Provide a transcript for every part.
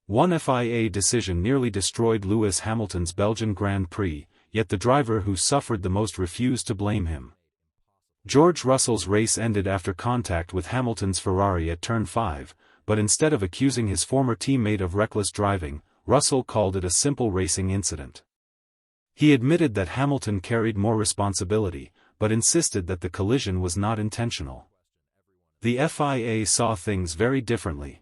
One FIA decision nearly destroyed Lewis Hamilton's Belgian Grand Prix, yet the driver who suffered the most refused to blame him. George Russell's race ended after contact with Hamilton's Ferrari at turn 5, but instead of accusing his former teammate of reckless driving, Russell called it a simple racing incident. He admitted that Hamilton carried more responsibility, but insisted that the collision was not intentional. The FIA saw things very differently.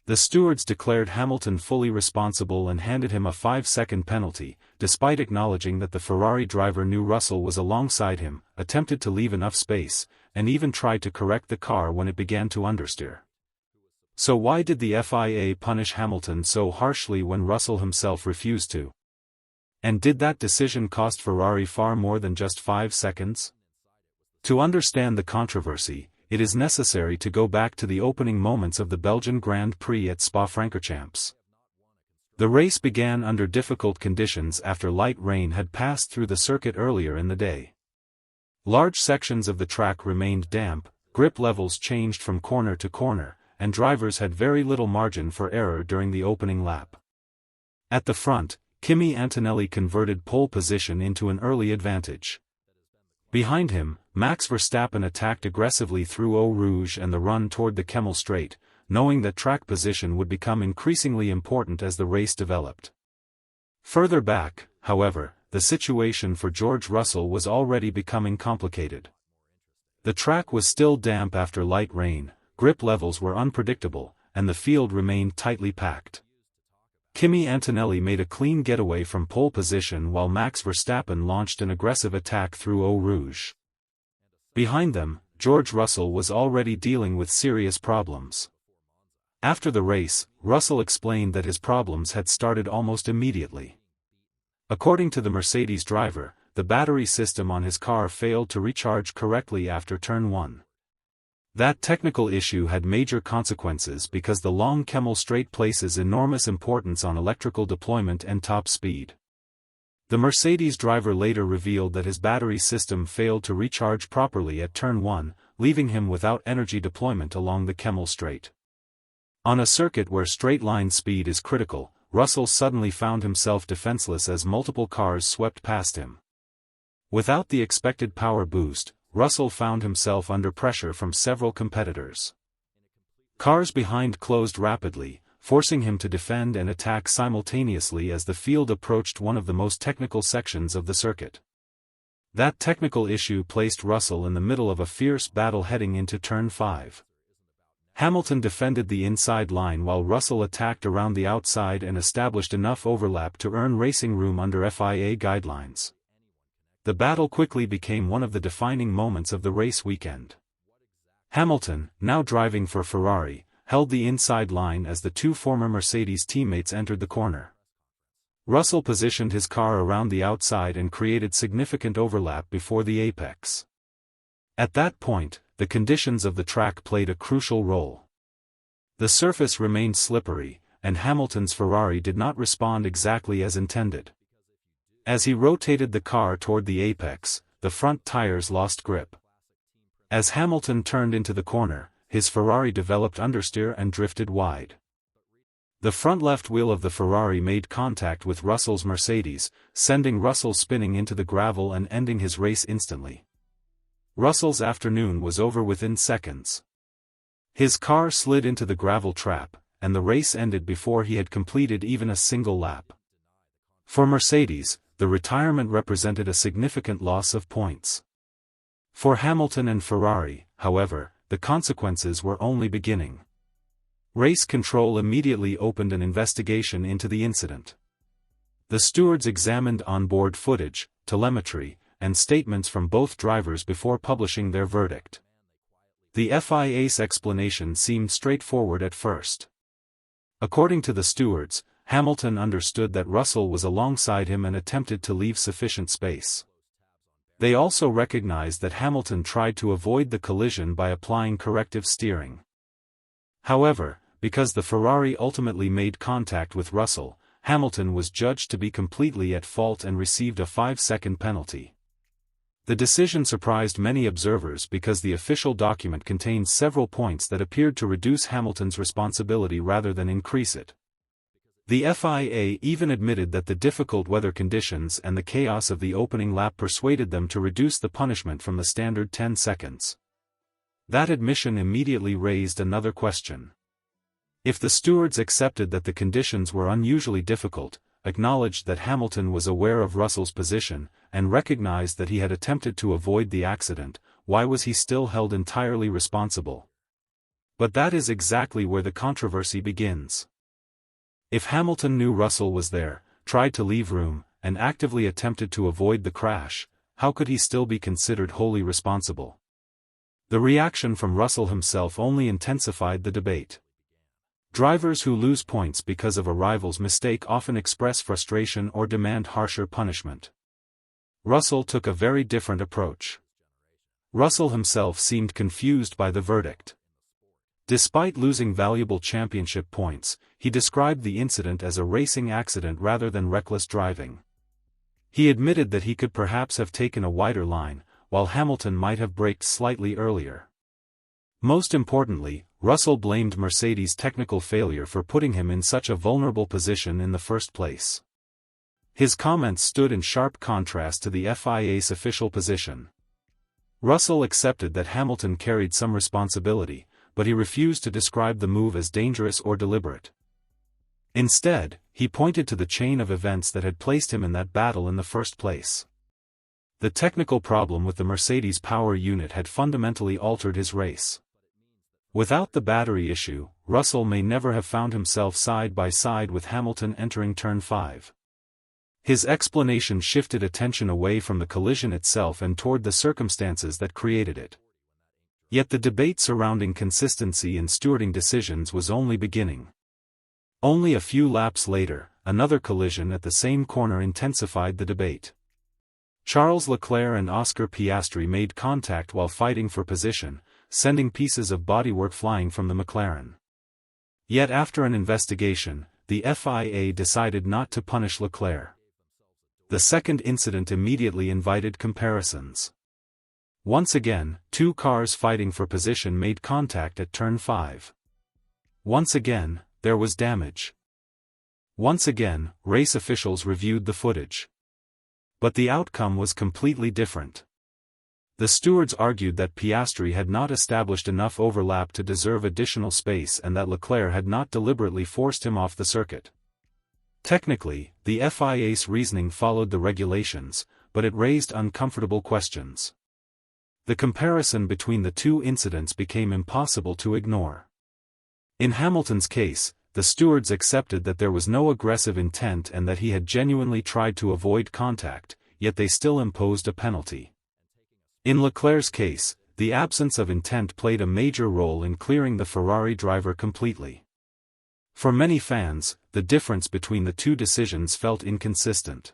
The stewards declared Hamilton fully responsible and handed him a 5-second penalty, despite acknowledging that the Ferrari driver knew Russell was alongside him, attempted to leave enough space, and even tried to correct the car when it began to understeer. So why did the FIA punish Hamilton so harshly when Russell himself refused to? And did that decision cost Ferrari far more than just 5 seconds? To understand the controversy, it is necessary to go back to the opening moments of the Belgian Grand Prix at Spa-Francorchamps. The race began under difficult conditions after light rain had passed through the circuit earlier in the day. Large sections of the track remained damp, grip levels changed from corner to corner, and drivers had very little margin for error during the opening lap. At the front, Kimi Antonelli converted pole position into an early advantage. Behind him, Max Verstappen attacked aggressively through Eau Rouge and the run toward the Kemmel Straight, knowing that track position would become increasingly important as the race developed. Further back, however, the situation for George Russell was already becoming complicated. The track was still damp after light rain, grip levels were unpredictable, and the field remained tightly packed. Kimi Antonelli made a clean getaway from pole position while Max Verstappen launched an aggressive attack through Eau Rouge. Behind them, George Russell was already dealing with serious problems. After the race, Russell explained that his problems had started almost immediately. According to the Mercedes driver, the battery system on his car failed to recharge correctly after turn 1. That technical issue had major consequences because the long Kemmel Straight places enormous importance on electrical deployment and top speed. The Mercedes driver later revealed that his battery system failed to recharge properly at turn 1, leaving him without energy deployment along the Kemmel Straight. On a circuit where straight-line speed is critical, Russell suddenly found himself defenseless as multiple cars swept past him. Without the expected power boost, Russell found himself under pressure from several competitors. Cars behind closed rapidly, forcing him to defend and attack simultaneously as the field approached one of the most technical sections of the circuit. That technical issue placed Russell in the middle of a fierce battle heading into turn 5. Hamilton defended the inside line while Russell attacked around the outside and established enough overlap to earn racing room under FIA guidelines. The battle quickly became one of the defining moments of the race weekend. Hamilton, now driving for Ferrari, held the inside line as the two former Mercedes teammates entered the corner. Russell positioned his car around the outside and created significant overlap before the apex. At that point, the conditions of the track played a crucial role. The surface remained slippery, and Hamilton's Ferrari did not respond exactly as intended. As he rotated the car toward the apex, the front tires lost grip. As Hamilton turned into the corner, his Ferrari developed understeer and drifted wide. The front left wheel of the Ferrari made contact with Russell's Mercedes, sending Russell spinning into the gravel and ending his race instantly. Russell's afternoon was over within seconds. His car slid into the gravel trap, and the race ended before he had completed even a single lap. For Mercedes, the retirement represented a significant loss of points. For Hamilton and Ferrari, however, the consequences were only beginning. Race control immediately opened an investigation into the incident. The stewards examined onboard footage, telemetry, and statements from both drivers before publishing their verdict. The FIA's explanation seemed straightforward at first. According to the stewards, Hamilton understood that Russell was alongside him and attempted to leave sufficient space. They also recognized that Hamilton tried to avoid the collision by applying corrective steering. However, because the Ferrari ultimately made contact with Russell, Hamilton was judged to be completely at fault and received a 5-second penalty. The decision surprised many observers because the official document contained several points that appeared to reduce Hamilton's responsibility rather than increase it. The FIA even admitted that the difficult weather conditions and the chaos of the opening lap persuaded them to reduce the punishment from the standard 10 seconds. That admission immediately raised another question. If the stewards accepted that the conditions were unusually difficult, acknowledged that Hamilton was aware of Russell's position, and recognized that he had attempted to avoid the accident, why was he still held entirely responsible? But that is exactly where the controversy begins. If Hamilton knew Russell was there, tried to leave room, and actively attempted to avoid the crash, how could he still be considered wholly responsible? The reaction from Russell himself only intensified the debate. Drivers who lose points because of a rival's mistake often express frustration or demand harsher punishment. Russell took a very different approach. Russell himself seemed confused by the verdict. Despite losing valuable championship points, he described the incident as a racing accident rather than reckless driving. He admitted that he could perhaps have taken a wider line, while Hamilton might have braked slightly earlier. Most importantly, Russell blamed Mercedes' technical failure for putting him in such a vulnerable position in the first place. His comments stood in sharp contrast to the FIA's official position. Russell accepted that Hamilton carried some responsibility, but he refused to describe the move as dangerous or deliberate. Instead, he pointed to the chain of events that had placed him in that battle in the first place. The technical problem with the Mercedes power unit had fundamentally altered his race. Without the battery issue, Russell may never have found himself side by side with Hamilton entering Turn 5. His explanation shifted attention away from the collision itself and toward the circumstances that created it. Yet the debate surrounding consistency in stewarding decisions was only beginning. Only a few laps later, another collision at the same corner intensified the debate. Charles Leclerc and Oscar Piastri made contact while fighting for position, sending pieces of bodywork flying from the McLaren. Yet after an investigation, the FIA decided not to punish Leclerc. The second incident immediately invited comparisons. Once again, two cars fighting for position made contact at Turn 5. Once again, there was damage. Once again, race officials reviewed the footage. But the outcome was completely different. The stewards argued that Piastri had not established enough overlap to deserve additional space and that Leclerc had not deliberately forced him off the circuit. Technically, the FIA's reasoning followed the regulations, but it raised uncomfortable questions. The comparison between the two incidents became impossible to ignore. In Hamilton's case, the stewards accepted that there was no aggressive intent and that he had genuinely tried to avoid contact, yet they still imposed a penalty. In Leclerc's case, the absence of intent played a major role in clearing the Ferrari driver completely. For many fans, the difference between the two decisions felt inconsistent.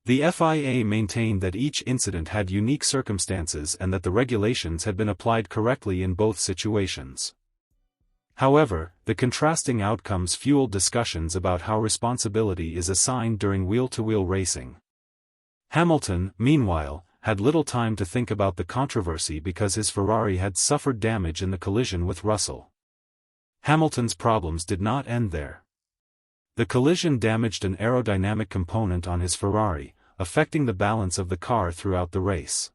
The FIA maintained that each incident had unique circumstances and that the regulations had been applied correctly in both situations. However, the contrasting outcomes fueled discussions about how responsibility is assigned during wheel-to-wheel racing. Hamilton, meanwhile, had little time to think about the controversy because his Ferrari had suffered damage in the collision with Russell. Hamilton's problems did not end there. The collision damaged an aerodynamic component on his Ferrari, affecting the balance of the car throughout the race.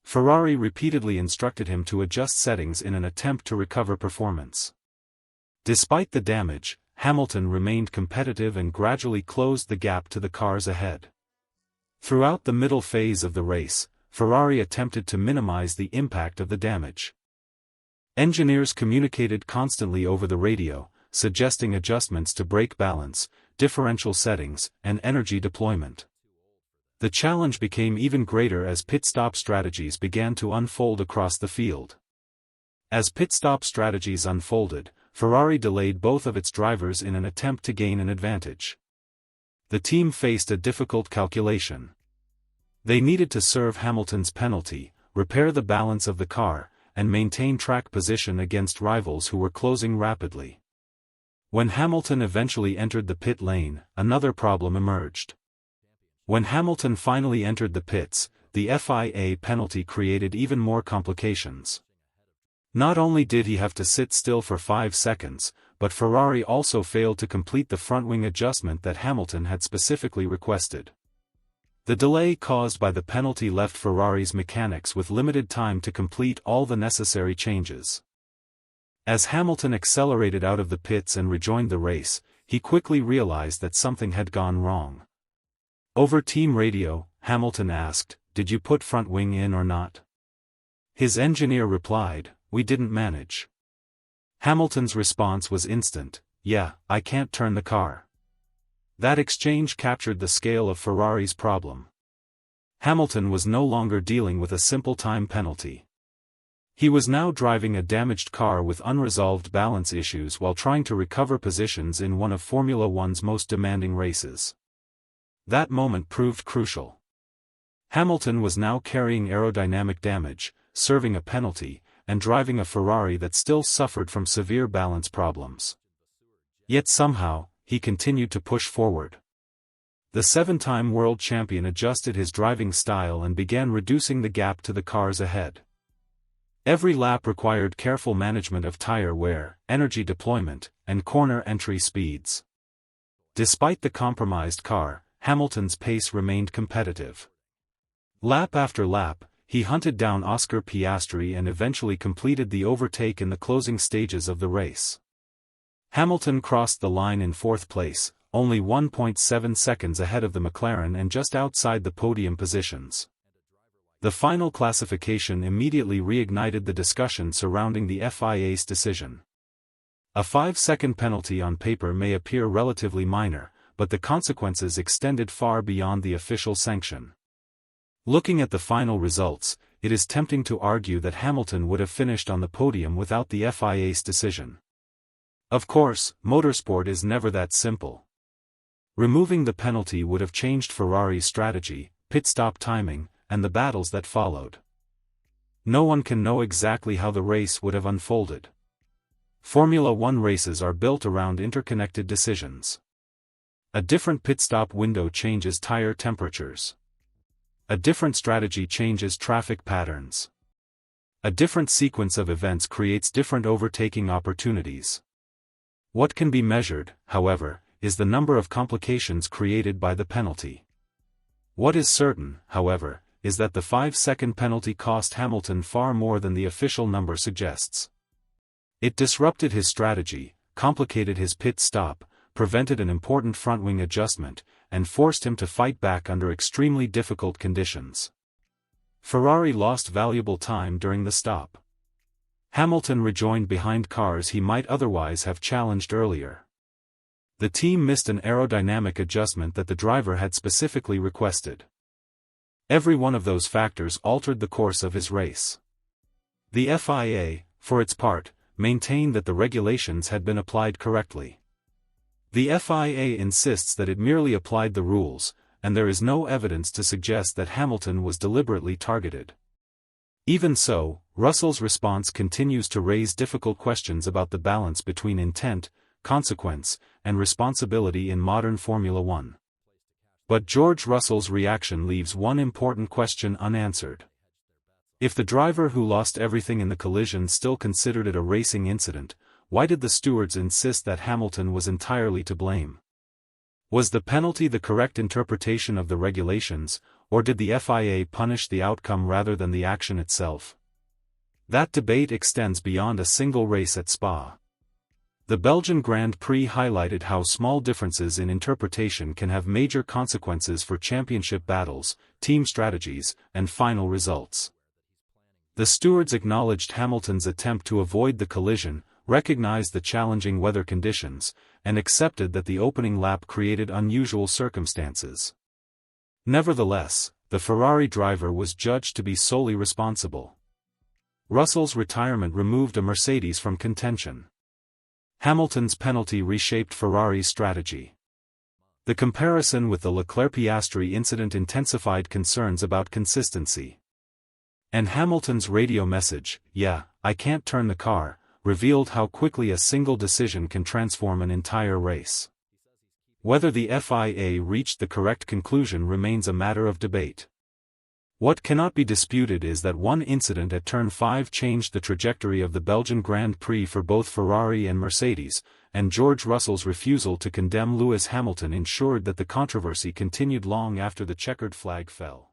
Ferrari repeatedly instructed him to adjust settings in an attempt to recover performance. Despite the damage, Hamilton remained competitive and gradually closed the gap to the cars ahead. Throughout the middle phase of the race, Ferrari attempted to minimize the impact of the damage. Engineers communicated constantly over the radio, suggesting adjustments to brake balance, differential settings, and energy deployment. The challenge became even greater as pit stop strategies began to unfold across the field. As pit stop strategies unfolded, Ferrari delayed both of its drivers in an attempt to gain an advantage. The team faced a difficult calculation. They needed to serve Hamilton's penalty, repair the balance of the car, and maintain track position against rivals who were closing rapidly. When Hamilton eventually entered the pit lane, another problem emerged. When Hamilton finally entered the pits, the FIA penalty created even more complications. Not only did he have to sit still for 5 seconds, but Ferrari also failed to complete the front-wing adjustment that Hamilton had specifically requested. The delay caused by the penalty left Ferrari's mechanics with limited time to complete all the necessary changes. As Hamilton accelerated out of the pits and rejoined the race, he quickly realized that something had gone wrong. Over team radio, Hamilton asked, "Did you put front wing in or not?" His engineer replied, "We didn't manage." Hamilton's response was instant, "Yeah, I can't turn the car." That exchange captured the scale of Ferrari's problem. Hamilton was no longer dealing with a simple time penalty. He was now driving a damaged car with unresolved balance issues while trying to recover positions in one of Formula One's most demanding races. That moment proved crucial. Hamilton was now carrying aerodynamic damage, serving a penalty, and driving a Ferrari that still suffered from severe balance problems. Yet somehow, he continued to push forward. The seven-time world champion adjusted his driving style and began reducing the gap to the cars ahead. Every lap required careful management of tire wear, energy deployment, and corner entry speeds. Despite the compromised car, Hamilton's pace remained competitive. Lap after lap, he hunted down Oscar Piastri and eventually completed the overtake in the closing stages of the race. Hamilton crossed the line in fourth place, only 1.7 seconds ahead of the McLaren and just outside the podium positions. The final classification immediately reignited the discussion surrounding the FIA's decision. A 5-second penalty on paper may appear relatively minor, but the consequences extended far beyond the official sanction. Looking at the final results, it is tempting to argue that Hamilton would have finished on the podium without the FIA's decision. Of course, motorsport is never that simple. Removing the penalty would have changed Ferrari's strategy, pit stop timing, and the battles that followed. No one can know exactly how the race would have unfolded. Formula One races are built around interconnected decisions. A different pit stop window changes tire temperatures. A different strategy changes traffic patterns. A different sequence of events creates different overtaking opportunities. What can be measured, however, is the number of complications created by the penalty. What is certain, however, is that the 5-second penalty cost Hamilton far more than the official number suggests. It disrupted his strategy, complicated his pit stop, prevented an important front-wing adjustment, and forced him to fight back under extremely difficult conditions. Ferrari lost valuable time during the stop. Hamilton rejoined behind cars he might otherwise have challenged earlier. The team missed an aerodynamic adjustment that the driver had specifically requested. Every one of those factors altered the course of his race. The FIA, for its part, maintained that the regulations had been applied correctly. The FIA insists that it merely applied the rules, and there is no evidence to suggest that Hamilton was deliberately targeted. Even so, Russell's response continues to raise difficult questions about the balance between intent, consequence, and responsibility in modern Formula One. But George Russell's reaction leaves one important question unanswered. If the driver who lost everything in the collision still considered it a racing incident, why did the stewards insist that Hamilton was entirely to blame? Was the penalty the correct interpretation of the regulations, or did the FIA punish the outcome rather than the action itself? That debate extends beyond a single race at Spa. The Belgian Grand Prix highlighted how small differences in interpretation can have major consequences for championship battles, team strategies, and final results. The stewards acknowledged Hamilton's attempt to avoid the collision, recognized the challenging weather conditions, and accepted that the opening lap created unusual circumstances. Nevertheless, the Ferrari driver was judged to be solely responsible. Russell's retirement removed a Mercedes from contention. Hamilton's penalty reshaped Ferrari's strategy. The comparison with the Leclerc-Piastri incident intensified concerns about consistency. And Hamilton's radio message, "Yeah, I can't turn the car," revealed how quickly a single decision can transform an entire race. Whether the FIA reached the correct conclusion remains a matter of debate. What cannot be disputed is that one incident at Turn 5 changed the trajectory of the Belgian Grand Prix for both Ferrari and Mercedes, and George Russell's refusal to condemn Lewis Hamilton ensured that the controversy continued long after the checkered flag fell.